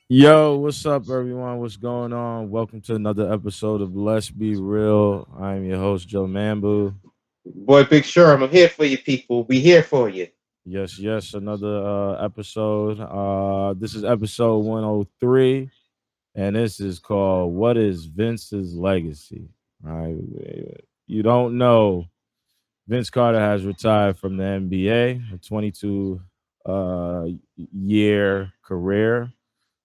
Yo, what's up, everyone? What's going on? Welcome to another episode of Let's Be Real. I'm your host, Joe Mambu. Boy, Big Sherm, I'm here for you, people. We here for you. Yes, another episode. This is episode 103, and this is called What is Vince's Legacy? Right? You don't know. Vince Carter has retired from the NBA, a 22 uh, year career.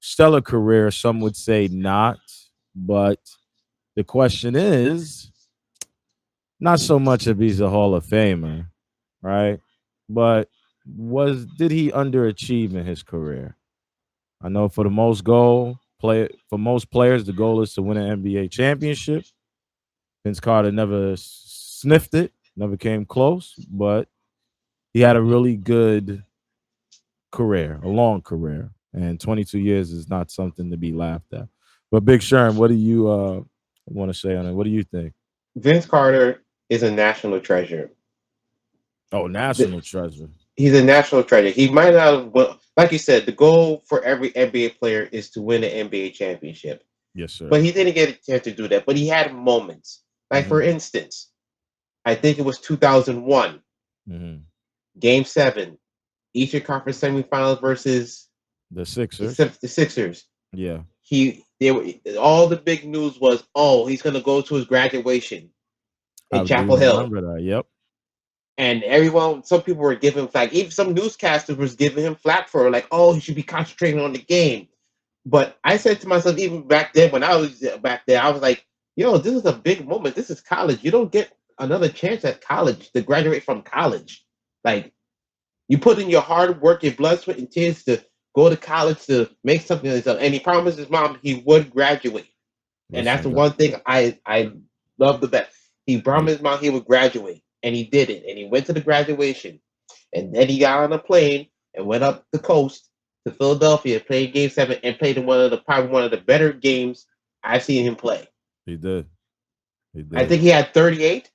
Stellar career, some would say not, but the question is not so much if he's a Hall of Famer, right? But was did he underachieve in his career? I know for most players, the goal is to win an NBA championship. Vince Carter never sniffed it, never came close, but he had a really good career, a long career, and 22 years is not something to be laughed at. But Big Sherm, what do you want to say on it? What do you think? Vince Carter is a national treasure. Oh, The- national treasure. He's a national treasure. He might not have, like you said, the goal for every NBA player is to win an NBA championship. Yes, sir. But he didn't get a chance to do that. But he had moments. Like, for Hmm. instance, I think it was 2001, Hmm. Game 7, Eastern Conference semifinals versus The the, Sixers. the Sixers. Yeah, They were, all the big news was, oh, he's going to go to his graduation in I do Chapel Hill. remember that. Yep. And everyone, some people were giving him flack. Even some newscasters was giving him flack for like, oh, he should be concentrating on the game. But I said to myself, even back then, when I was back there, I was like, yo, this is a big moment. This is college. You don't get another chance at college to graduate from college. Like, you put in your hard work, your blood, sweat, and tears to go to college to make something of himself. And he promised his mom he would graduate. And that's the Listen, one thing I love the best. He yeah, promised his mom he would graduate, and he did it. And he went to the graduation. And then he got on a plane and went up the coast to Philadelphia, played Game 7, and played in probably one of the better games I've seen him play. he did. He I did. think he had 38.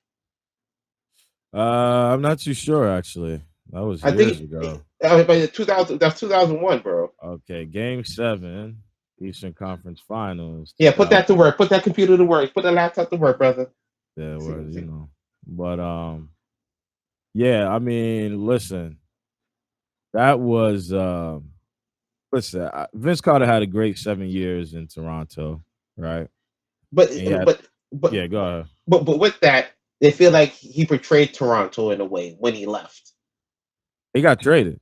I'm not too sure actually. That was I years think ago. by 2000, that's 2001, bro. Okay, Game 7, Eastern Conference Finals, Yeah, put that to 2000. work. Put that computer to work. Put that laptop to work, brother. There See, was, see. but yeah. I mean, listen, that was listen. Vince Carter had a great 7 years in Toronto, right? But And he had, but but yeah. Go ahead. but with that, they feel like he portrayed Toronto in a way when he left. He got traded.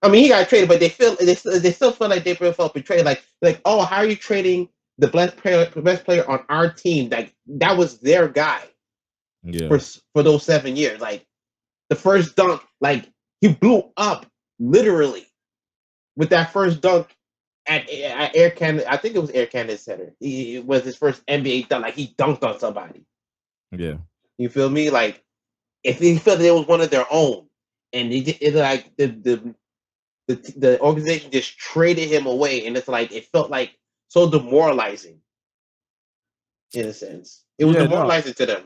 I mean, he got traded, but they still feel like they felt betrayed. Like, oh, how are you trading the best player on our team? Like, that was their guy Yeah, for those 7 years. Like, the first dunk, like, he blew up literally with that first dunk at Air Canada. I think it was Air Canada Center. It was his first NBA dunk. Like, he dunked on somebody. yeah, You feel me? Like, if he felt that it was one of their own, and like the organization just traded him away, and it's like it felt like so demoralizing in a sense. It was yeah. No, demoralizing to them.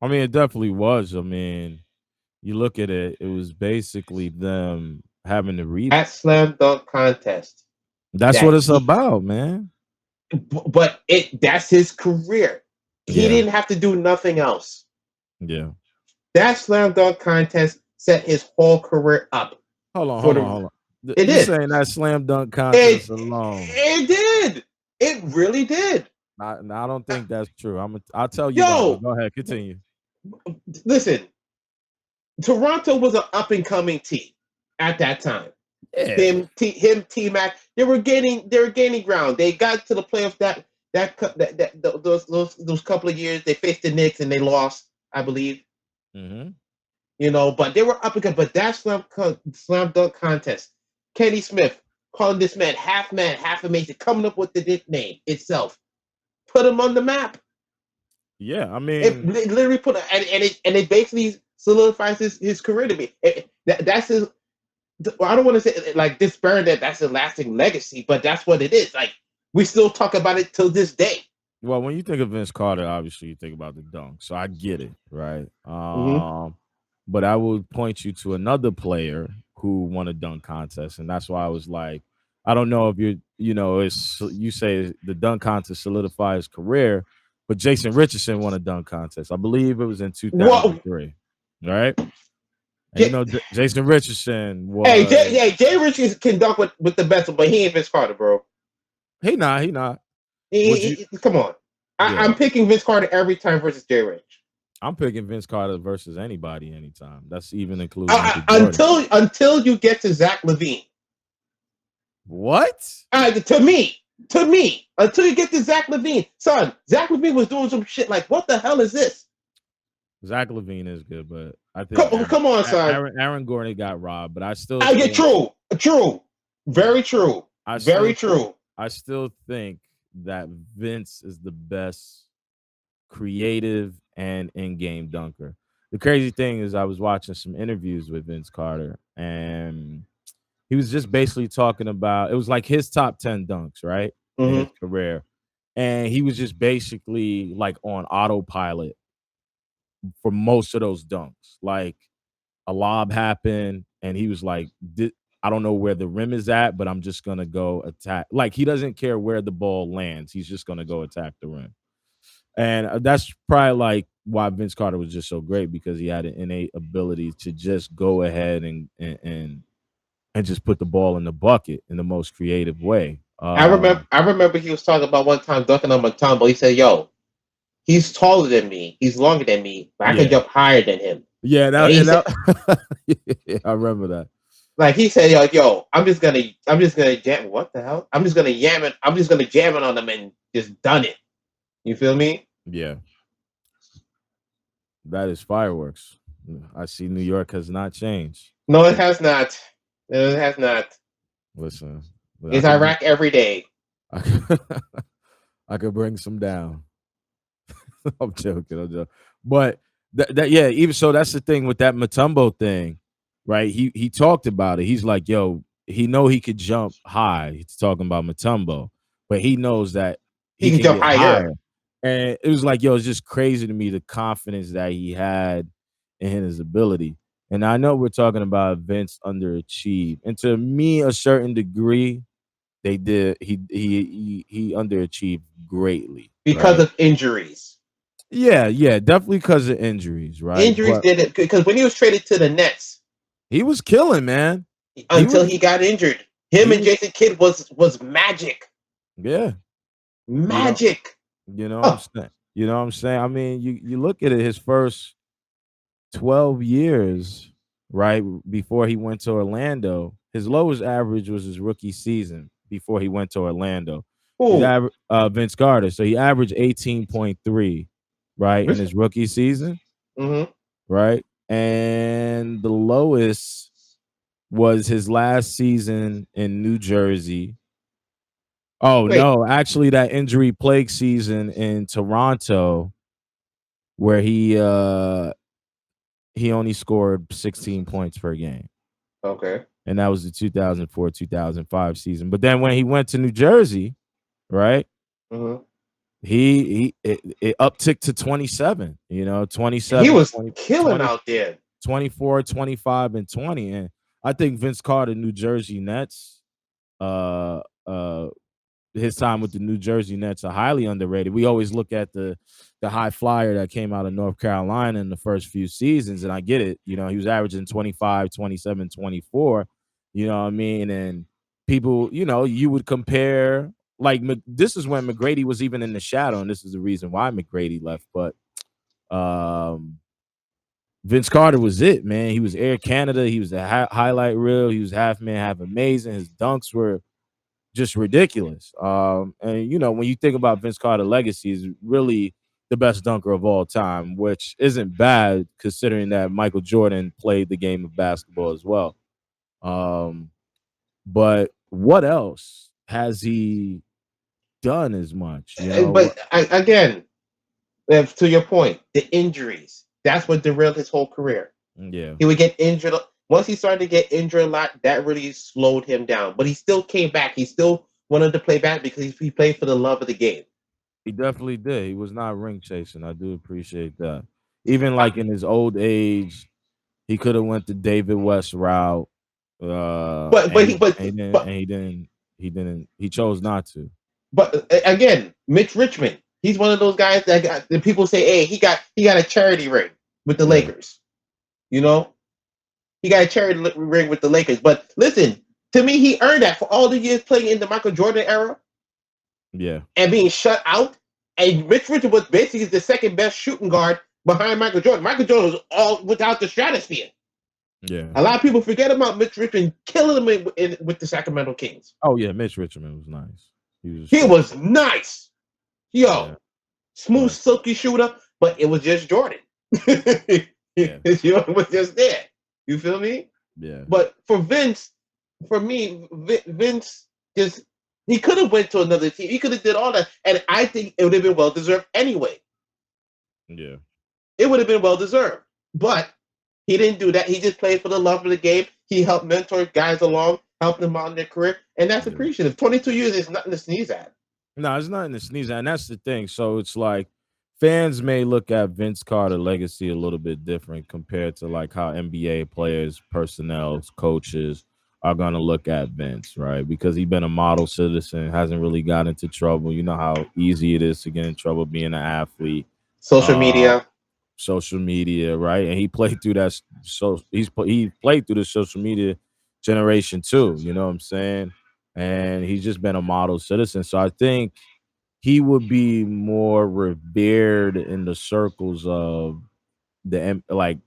I mean it definitely was. I mean, you look at it, it was basically them having to read. That slam dunk contest That's what that it's he, about, man. but that's his career. He Yeah, didn't have to do nothing else. yeah. That slam dunk contest set his whole career up Hold on, for hold on, the. hold on. It You did. saying that slam dunk It contest alone? it did. It really did. I don't think that's true. I'll tell you why. But Yo, go ahead, continue. listen. Toronto was an up and coming team at that time. Yeah, T Mac, they were gaining ground. They got to the playoffs those couple of years. They faced the Knicks and they lost, I believe. hmm, But they were up again. But that slam dunk contest, Kenny Smith calling this man, half amazing, coming up with the nickname itself, put him on the map. yeah. I It mean, literally and it basically solidifies his career to me. That's his. I don't want to say like disparage that's a lasting legacy, but that's what it is. Like, we still talk about it till this day. well, when you think of Vince Carter, obviously you think about the dunk. So I get it, right? Mm-hmm. But I would point you to another player who won a dunk contest, and that's why I was like, I don't know if it's you say the dunk contest solidified his career, but Jason Richardson won a dunk contest. I believe it was in What? 2003, right? And J- Jason Richardson hey, was Jay Richards can dunk with the best, but he ain't Vince Carter, bro. he not. Would you? Come on. Yeah, I'm picking Vince Carter every time versus Jay Rich. I'm picking Vince Carter versus anybody anytime. That's even include Michael Jordan. Until you get to Zach LaVine. What? To me, until you get to Zach LaVine, son, Zach LaVine was doing some shit like, what the hell is this? Zach LaVine is good, but I think Come on, son. Aaron Gordon got robbed, but I still I get think, true, very true, very true. I still think that Vince is the best creative and in-game dunker. The crazy thing is I was watching some interviews with Vince Carter, and he was just basically talking about, it was like his top 10 dunks, right? In his career. And he was just basically like on autopilot for most of those dunks. Like a lob happened, and he was like, I don't know where the rim is at, but I'm just going to go attack. Like he doesn't care where the ball lands. He's just going to go attack the rim. And that's probably like why Vince Carter was just so great, because he had an innate ability to just go ahead and just put the ball in the bucket in the most creative way. I remember he was talking about one time dunking on Mutombo. He said, "Yo, he's taller than me, he's longer than me, but I can jump higher than him." Yeah, yeah, I remember that. Like he said, "Yo, I'm just gonna jam. What the hell? I'm just gonna jam it on them and just done it." You feel me? Yeah, that is fireworks. I see New York has not changed. No, it has not. It has not. Listen, it's Iraq every day. I could bring some down. I'm joking. But yeah, even so, that's the thing with that Mutombo thing, right? He talked about it. He's like, yo, he know he could jump high. He's talking about Mutombo, but he knows that he can jump higher. And it was like, yo, it's just crazy to me the confidence that he had in his ability. And I know we're talking about Vince underachieved, and to me, a certain degree, they did. He underachieved greatly because of injuries. Yeah, definitely because of injuries, right? Injuries did it, because when he was traded to the Nets, he was killing, man. Until he got injured. Him and Jason Kidd was magic. Yeah, magic. You know what I'm saying? You know what I'm saying? I mean, you look at it, his first 12 years, right, before he went to Orlando, his lowest average was his rookie season before he went to Orlando. Vince Carter. So he averaged 18.3, right, in his rookie season. Right? And the lowest was his last season in New Jersey. Oh, no, actually that injury plague season in Toronto, where he only scored 16 points per game. Okay. And that was the 2004-2005 season. But then when he went to New Jersey, right? It upticked to 27, 27. He was killing out there. 24, 25, and 20. And I think Vince Carter, New Jersey Nets, his time with the New Jersey Nets are highly underrated. We always look at the high flyer that came out of North Carolina in the first few seasons, and I get it. He was averaging 25, 27, 24, you know what I mean? And people, you would compare, like, this is when McGrady was even in the shadow, and this is the reason why McGrady left. But Vince Carter was it, man. He was Air Canada. He was a highlight reel. He was half man, half amazing. His dunks were just ridiculous. And when you think about Vince Carter legacy, is really the best dunker of all time, which isn't bad considering that Michael Jordan played the game of basketball as well. But what else has he done as much? But again, to your point, the injuries. That's what derailed his whole career. Yeah. He would get injured. Once he started to get injured a lot, that really slowed him down. But he still came back. He still wanted to play back because he played for the love of the game. He definitely did. He was not ring chasing. I do appreciate that. Even like in his old age, he could have went the David West route. He didn't. he didn't. He chose not to. But again, Mitch Richmond, he's one of those guys that got the people say, hey, he got a charity ring with the Yeah, Lakers. You know, he got a charity ring with the Lakers. But listen, to me, he earned that for all the years playing in the Michael Jordan era yeah, and being shut out. And Mitch Richmond was basically the second best shooting guard behind Michael Jordan. Michael Jordan was all without the stratosphere. yeah. A lot of people forget about Mitch Richmond killing him with the Sacramento Kings. Oh yeah, Mitch Richmond was nice. He was a He shooter. was nice. Yo, Yeah, smooth, right. silky shooter, but it was just Jordan. Yeah, Jordan was just there. You feel me? yeah, But for Vince, for me, Vince just he could have went to another team. He could have did all that, and I think it would have been well deserved anyway. yeah, It would have been well deserved, but he didn't do that. He just played for the love of the game. He helped mentor guys along, helped them out in their career, and that's yeah. appreciative. 22 years is nothing to sneeze at. No, it's nothing to sneeze at, and that's the thing. So it's like fans may look at Vince Carter legacy a little bit different compared to like how NBA players, personnel, coaches are gonna look at Vince, right? Because he's been a model citizen, hasn't really got into trouble. You know how easy it is to get in trouble being an athlete. Social Uh, media. social media, right? And he played through that. So he played through the social media generation too. You know what I'm saying? And he's just been a model citizen. So I think he would be more revered in the circles of like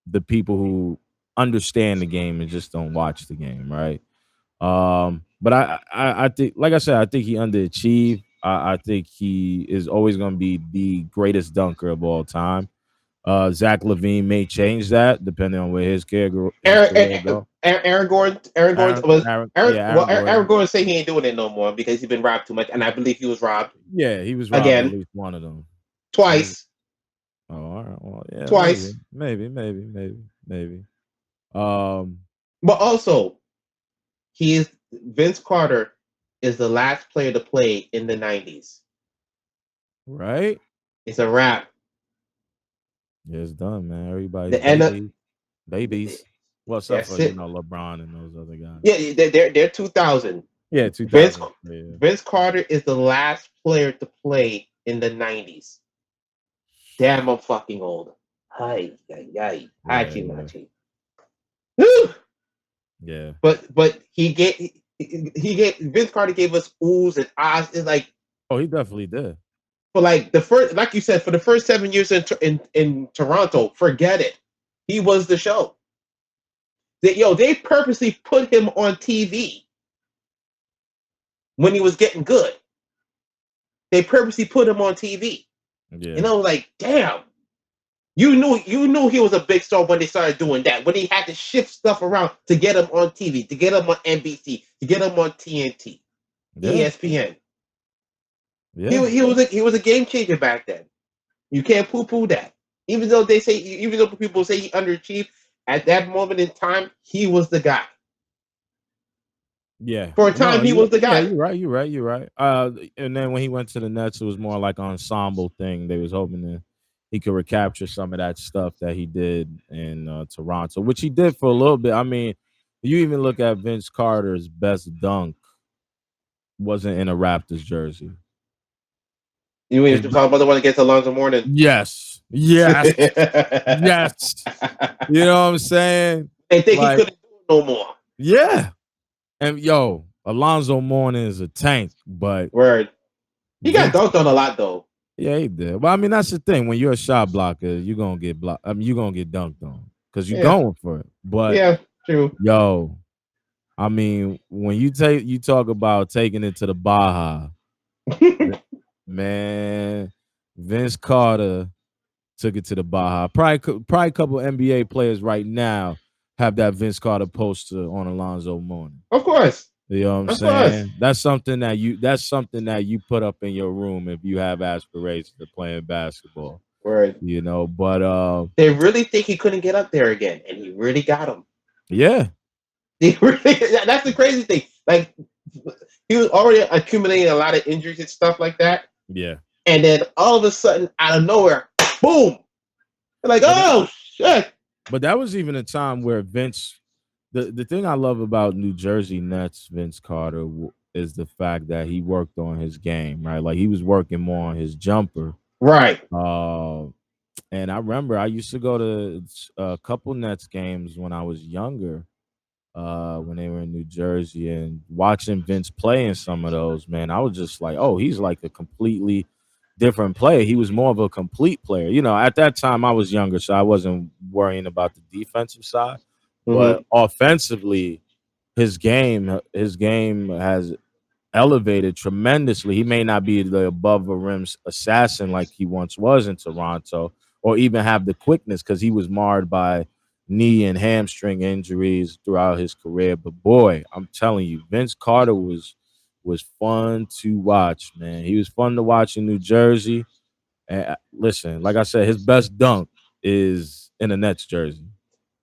the people who understand the game and just don't watch the game, right? But I think, like I said, I think he underachieved. I think he is always going to be the greatest dunker of all time. Zach Levine may change that depending on where his career go. Aaron Gordon. Aaron Gordon was Aaron Aaron Gordon. Gordon say he ain't doing it no more because he's been robbed too much, and I believe he was robbed Yeah, he was robbed at again least one of them. He was, twice, oh, all right. Well, yeah, maybe, twice. maybe. Um, But also, he is Vince Carter is the last player to play in the 90s. right? It's a wrap. Yeah, it's done, man. Everybody's The end of babies. Well, except for that's it. LeBron and those other guys. Yeah, they're 2000. Yeah, Vince 2000. Yeah. Vince Carter is the last player to play in the 90s. Damn, I'm fucking old. Hi, hi, Yeah, hachi yeah, machi. Woo! yeah. But he gave Vince Carter gave us oohs and ahs. It's like Oh, he definitely did. for like the first, like you said, for the first 7 years in Toronto, forget it. He was the show. They purposely put him on TV when he was getting good. They purposely put him on TV. Yeah, And I was like, damn. You knew he was a big star when they started doing that. When he had to shift stuff around to get him on TV, to get him on NBC, to get him on TNT, yeah, ESPN. yeah. He was a game changer back then. You can't poo poo that. Even though people say he underachieved, at that moment in time, he was the guy. Yeah. For a No, time, he was the yeah, guy. you're right. You're right. And then when he went to the Nets, it was more like an ensemble thing. They was hoping that he could recapture some of that stuff that he did in Toronto, which he did for a little bit. I mean, you even look at Vince Carter's best dunk wasn't in a Raptors jersey. You His ain't talking about the one against Alonzo Mourning. yes, yes, yes. You know what I'm saying? They think he Like, couldn't do it no more. yeah. And yo, Alonzo Mourning is a tank, but Word. He got Vince, dunked on a lot though. yeah, he did. Well, I mean, that's the thing. When you're a shot blocker, you're gonna get blocked. I mean, you're gonna get dunked on because you're Yeah. going for it. But Yeah, true. yo, I mean, when you talk about taking it to the Baja, man, Vince Carter took it to the Baja. Probably a couple NBA players right now have that Vince Carter poster on Alonzo Mourning. Of course. You know what I'm Of course. saying? That's something that you put up in your room if you have aspirations of playing basketball. Word. You know, but They really think he couldn't get up there again, and he really got him. yeah, That's the crazy thing. Like he was already accumulating a lot of injuries and stuff like that, yeah. and then all of a sudden, out of nowhere, boom! They're like, But oh shit! but that was even a time where Vince. The thing I love about New Jersey Nets Vince Carter is the fact that he worked on his game, right? Like he was working more on his jumper. Right. Uh, and I remember I used to go to a couple Nets games when I was younger, when they were in New Jersey, and watching Vince play in some of those, man, I was just like, oh, he's like a completely different player. He was more of a complete player. You know, at that time I was younger, so I wasn't worrying about the defensive side, but Mm-hmm. offensively, his game has elevated tremendously. He may not be the above the rim assassin like he once was in Toronto, or even have the quickness because he was marred by knee and hamstring injuries throughout his career. But boy, I'm telling you, Vince Carter was fun to watch, man. He was fun to watch in New Jersey. And listen, like I said, his best dunk is in a Nets jersey,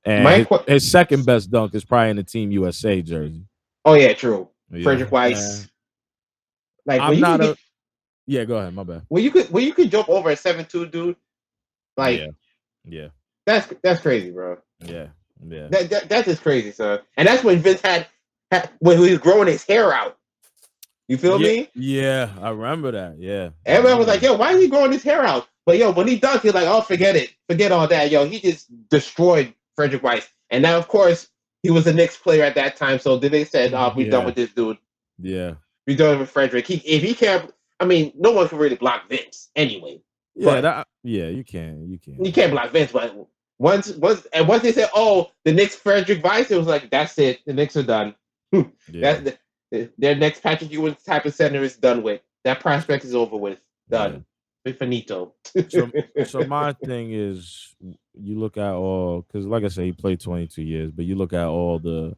and My his, qu- his second best dunk is probably in the Team USA jersey. oh yeah, true. You know Frederick what I'm saying? Weiss. Like when I'm you not could a get Yeah, go ahead. My bad. when you could jump over a 7'2" dude, Yeah, like yeah, that's crazy, bro. yeah, yeah, That's just crazy, son. And that's when Vince had when he was growing his hair out. You feel yeah, me? yeah. I remember that. Yeah, I Everybody was remember like, that. "Yo, why is he growing his hair out?" But yo, when he dunked, he's like, "Oh, forget it, forget all that." Yo, he just destroyed Frederick Weiss. And now, of course, he was the Knicks player at that time. So then they said, "Oh, we done Yeah, with this dude. yeah, We done with Frederick. If he can't, I mean, no one can really block Vince anyway. yeah. But Yeah. You can. you can't block Vince. But once they said, "Oh, the Knicks Frederick Weiss," it was like, "That's it. The Knicks are done. Yeah, that their next Patrick Ewing type of center is done with. That prospect is over with. yeah. Done. Finito." So my thing is, you look at all because, like I said, he played 22 years, but you look at all the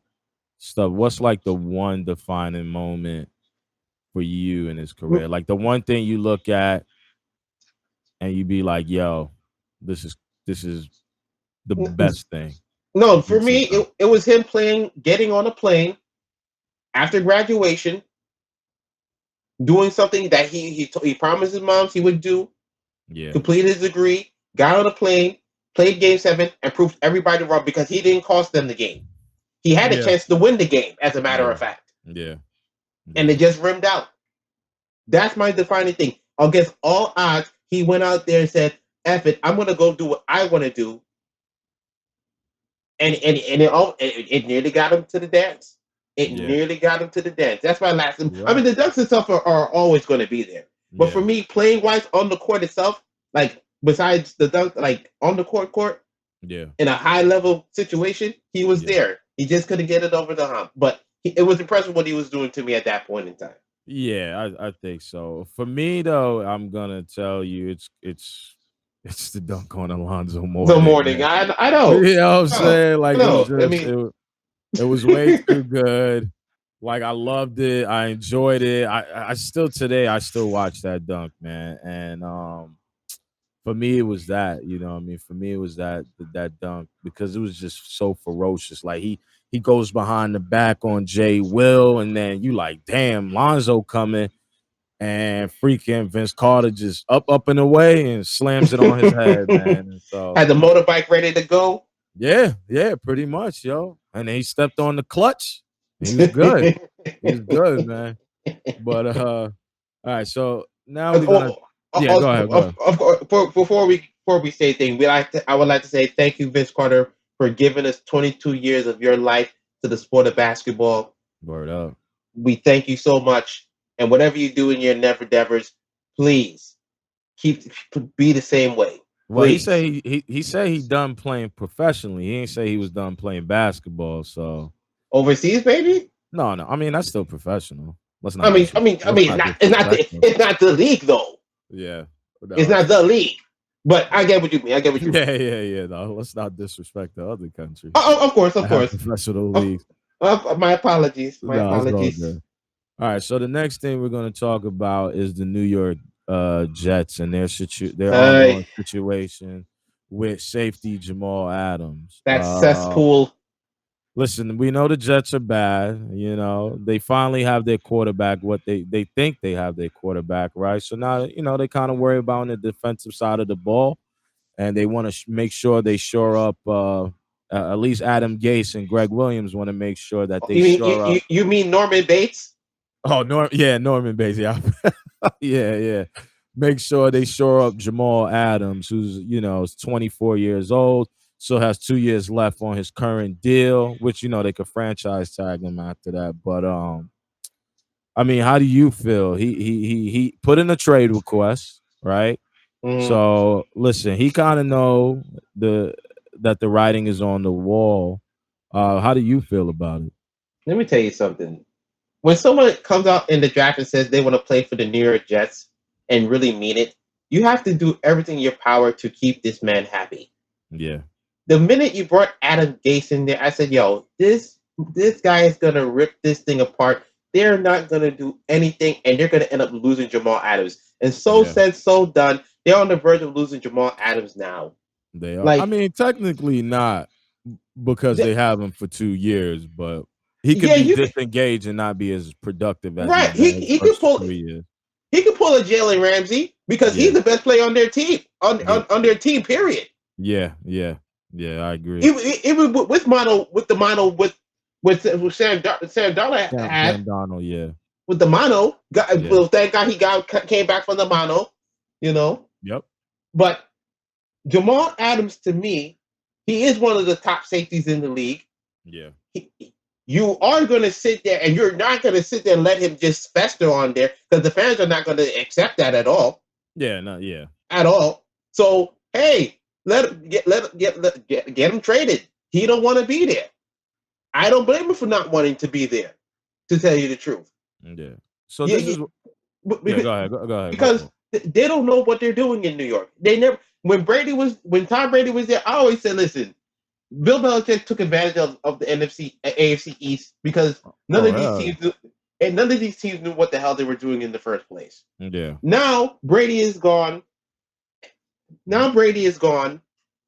stuff. What's like the one defining moment for you in his career? Like the one thing you look at and you be like, "Yo, this is this is the best thing No, for Vince has me, done." it was him playing, getting on a plane after graduation, doing something that he promised his moms he would do, Yeah, completed his degree, got on a plane, played Game 7, and proved everybody wrong because he didn't cost them the game. He had a yeah, chance to win the game, as a matter yeah, of fact, yeah, and yeah, they just rimmed out. That's my defining thing. Against all odds, he went out there and said, "F it, I'm gonna go do what I want to do," and it nearly got him to the dance. It yeah. nearly got him to the dance. That's why I last him. You're I right. mean, the ducks and stuff are always going to be there. But Yeah, for me, playing wise on the court itself, like besides the dunk, like on the court yeah, in a high level situation, he was yeah, there. He just couldn't get it over the hump. But it was impressive what he was doing to me at that point in time. yeah. I think so. For me though, I'm gonna tell you, it's the dunk on Alonzo The Mourning, morning, man. I know, You know what I'm oh, saying? I Like know. I mean, it was way too good. Like I loved it. I enjoyed it. I still today I still watch that dunk, man. And for me it was that, you know what I mean? For me it was that dunk because it was just so ferocious. Like he goes behind the back on Jay Will, and then you like, damn, Lonzo coming, and freaking Vince Carter just up and away and slams it on his head, man. And so had the motorbike ready to go. yeah, yeah, pretty much, yo. And then he stepped on the clutch. And he was good. He was good, man. But all right, so now we're gonna Oh, yeah, go ahead, go ahead. of course, before we say things, I would like to say thank you, Vince Carter, for giving us 22 years of your life to the sport of basketball. Word up. We thank you so much, and whatever you do in your never endeavors, please keep be the same way, Well, he said please. he said he done playing professionally. He ain't say he was done playing basketball. So Overseas, baby. no, no. I mean that's still professional. I mean, Let's not it's disrespect him. not the league though. Yeah. It's No, not the league. But I get what you mean. I get what you mean. yeah, yeah, yeah. No, let's not disrespect the other countries Of course, of that have course. professional Of, leagues. my apologies. My No, it's all apologies. good. All right, so the next thing we're going to talk about is the New York Jets and their Uh, ongoing situation with safety Jamal Adams. that cesspool. Listen, we know the Jets are bad. You know, they finally have their quarterback. What they think they have their quarterback, right? So now they kind of worry about on the defensive side of the ball, and they want to make sure they shore up. At least Adam Gase and Greg Williams want to make sure that they You mean shore up. you mean Norman Bates? Oh, Norman Bates. Yeah, yeah, yeah. Make sure they shore up Jamal Adams, who's is 24 years old, still has 2 years left on his current deal, which they could franchise tag him after that. But I mean, how do you feel? He put in a trade request, right? Mm, So listen, he kind of know the that the writing is on the wall. How do you feel about it? let me tell you something. When someone comes out in the draft and says they want to play for the New York Jets and really mean it, you have to do everything in your power to keep this man happy. Yeah, The minute you brought Adam Gase in there, I said, "Yo, this guy is gonna rip this thing apart. They're not gonna do anything, and they're gonna end up losing Jamal Adams." And so yeah, said, so done. They're on the verge of losing Jamal Adams now. they are. I Like, mean, technically not because the, they have him for 2 years, but he could yeah, be you disengaged and not be as productive as he's right. been his He could first pull 3 years. he could pull a Jalen Ramsey because Yeah, he's the best player on their team yeah, on their team. Period. yeah, yeah, yeah. I agree. Even with the mono with Sam Darnold had Sam Donald. Yeah, with the mono. yeah, Well, thank God he came back from the mono, you know. yep, But Jamal Adams, to me, he is one of the top safeties in the league. yeah, He, you are going to sit there, and you're not going to sit there and let him just fester on there because the fans are not going to accept that yeah. No, yeah, at all. So hey, get him traded. He don't want to be there. I don't blame him for not wanting to be there. To tell you the truth, yeah. So yeah, this yeah, is yeah. because Go ahead. Go ahead. My because fault. they don't know what they're doing in New York. They never when Tom Brady was there. I always said, listen, Bill Belichick took advantage of the NFC AFC East because none Oh of these hell teams knew, and none of these teams knew what the hell they were doing in the first place. yeah. Now Brady is gone. Now Brady is gone,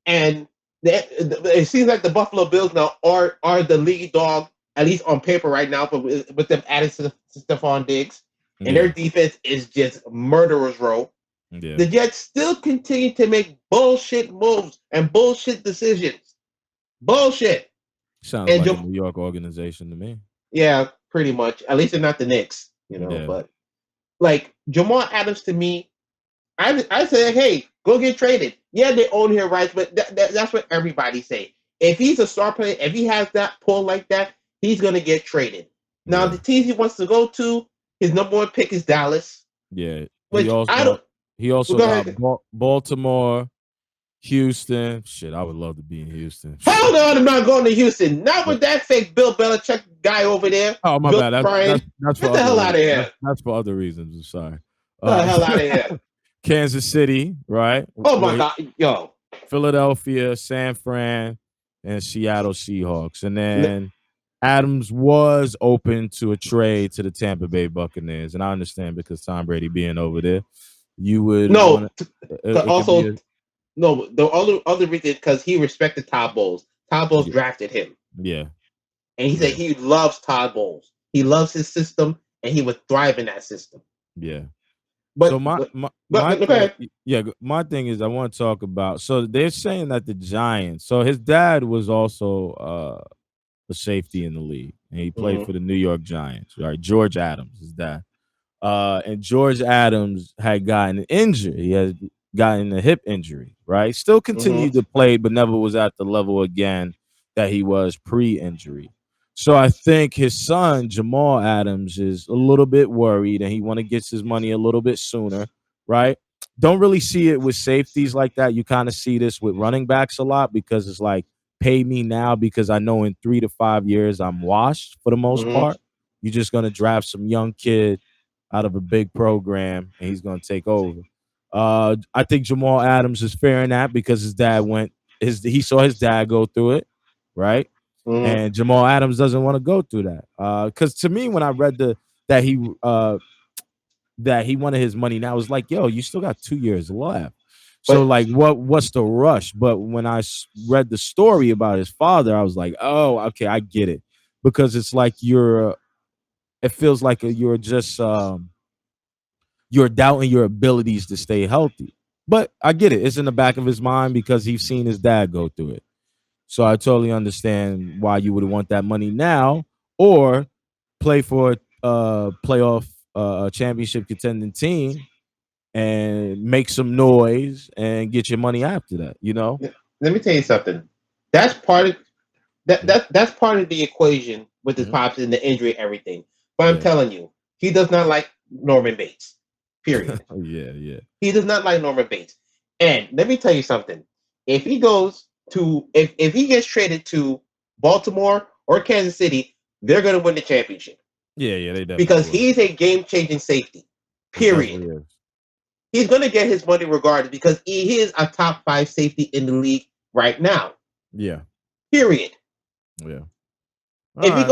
and it seems like the Buffalo Bills now are the lead dog, at least on paper right now, but with them added to Stephon Diggs, and their Yeah, defense is just murderer's row. yeah. The Jets still continue to make bullshit moves and bullshit decisions. Bullshit. Sounds And like a New York organization to me. yeah, pretty much. At least they're not the Knicks, Yeah, But like Jamal Adams to me, I said, hey, go get traded. Yeah, they own his rights, but that's what everybody say. If he's a star player, if he has that pull like that, he's gonna get traded. Now yeah, the teams he wants to go to, his number one pick is Dallas, yeah. He which I also don't. he Well, also go got ahead. Baltimore, Houston. Shit, I would love to be in Houston. Hell no, I'm not going to Houston. Not But with that fake Bill Belichick guy over there, oh my Bill bad. That's O'Brien. that's that's for Get the hell out of here. Get that's for other reasons. I'm sorry. the Uh, hell out of here. Kansas City, right? Oh my Wait, God, yo. Philadelphia, San Fran, and Seattle Seahawks. And then Adams was open to a trade to the Tampa Bay Buccaneers. And I understand because Tom Brady being over there, you would want No, to, it could be also a, no. The other reason because he respected Todd Bowles. Todd Bowles yeah, drafted him, yeah, and he said yeah, he loves Todd Bowles. He loves his system, and he would thrive in that system. yeah. So But my but my but, my but go thing, ahead. yeah, my thing is I want to talk about. So they're saying that the Giants. So his dad was also a safety in the league, and he played Mm-hmm, for the New York Giants. Right, George Adams, his dad. And George Adams had gotten injured. He had gotten a hip injury, right? Still continued mm-hmm. to play, but never was at the level again that he was pre-injury. So I think his son Jamal Adams is a little bit worried, and he want to get his money a little bit sooner, right? Don't really see it with safeties like that. You kind of see this with running backs a lot because it's like pay me now because I know in 3 to 5 years I'm washed for the most Mm-hmm. part. You're just gonna draft some young kid out of a big program and he's going to take over. I think Jamal Adams is fair in that because his dad he saw his dad go through it, right? Mm-hmm. And Jamal Adams doesn't want to go through that. Because to me, when I read that he uh that he wanted his money now, it was like, yo, you still got 2 years left. So But like, what's the rush? But when I read the story about his father, I was like, oh, okay, I get it because it's like it feels like you're just you're doubting your abilities to stay healthy. But I get it. It's in the back of his mind because he's seen his dad go through it. So I totally understand why you would want that money now or play for playoff championship contending team and make some noise and get your money after that. You know. Let me tell you something. That's part of that's part of the equation with his Mm-hmm. pops and the injury and everything. But I'm Yeah. telling you, he does not like Norman Bates. Period. Yeah. Yeah. He does not like Norman Bates. And let me tell you something. If he goes to if he gets traded to Baltimore or Kansas City, they're gonna win the championship. Yeah. Yeah. They definitely Because will. he's a game changing safety. He Period. definitely is. He's gonna get his money regardless because he is a top 5 safety in the league right now. Yeah. Period. Yeah. All right.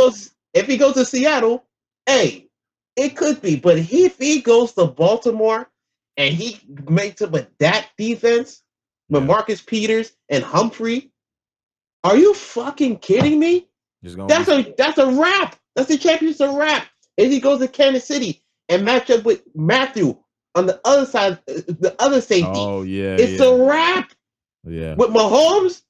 If he goes to Seattle, hey, it could be. But if he goes to Baltimore and he makes up with that defense with Yeah. Marcus Peters and Humphrey, are you fucking kidding me? It's gonna be. That's a wrap. That's the championship wrap. If he goes to Kansas City and match up with Matthew on the other side, the other safety, Oh yeah. it's Yeah. a wrap. Yeah. With Mahomes,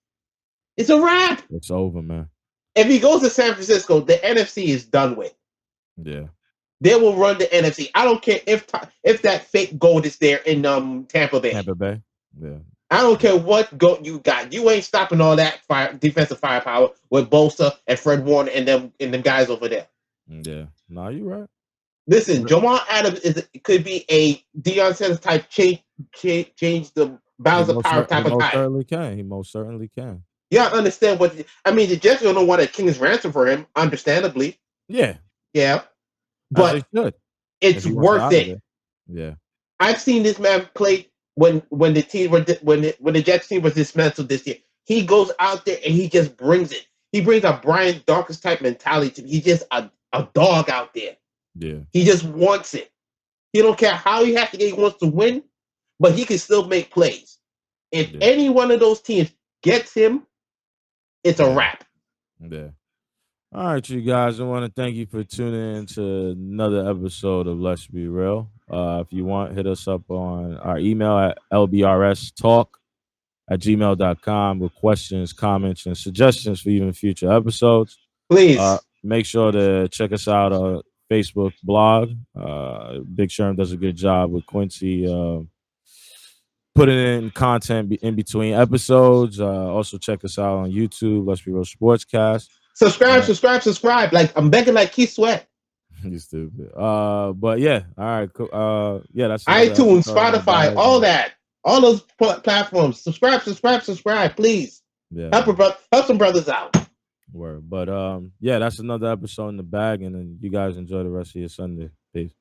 it's a wrap. It's over, man. If he goes to San Francisco, the NFC is done with. Yeah. They will run the NFC. I don't care if that fake gold is there in Tampa Bay. Tampa Bay. Yeah. I don't care what goat you got. You ain't stopping all that defensive firepower with Bosa and Fred Warner and them guys over there. Yeah. No, you're right. Listen, Jamal Adams could be a Deion Sanders type change the balance of power He type of most guy. certainly can. He most certainly can. Yeah, I understand what I mean. The Jets don't want a king's ransom for him, understandably. Yeah. Yeah, As they but should. it's worth it. Yeah. I've seen this man play when the team when the Jets team was dismantled this year. He goes out there and he just brings it. He brings a Brian Dawkins type mentality to me. He's just a dog out there. Yeah. He just wants it. He don't care how he has to get. He wants to win, but he can still make plays. If any one of those teams gets him, it's a wrap. Yeah. All right, you guys. I want to thank you for tuning in to another episode of Let's Be Real. If you want, hit us up on our email at lbrstalk@gmail.com with questions, comments, and suggestions for even future episodes. Please. Make sure to check us out on Facebook blog. Big Sherm does a good job with Quincy putting in content in between episodes. Also check us out on YouTube. Let's Be Real Sportscast. Subscribe. Like I'm begging like Keith Sweat. You stupid. But yeah, all right, cool. Yeah, that's iTunes, Spotify, all that, all those platforms. Subscribe, please. Yeah, help some brothers out. Word. But yeah, that's another episode in the bag, and then you guys enjoy the rest of your Sunday. Peace.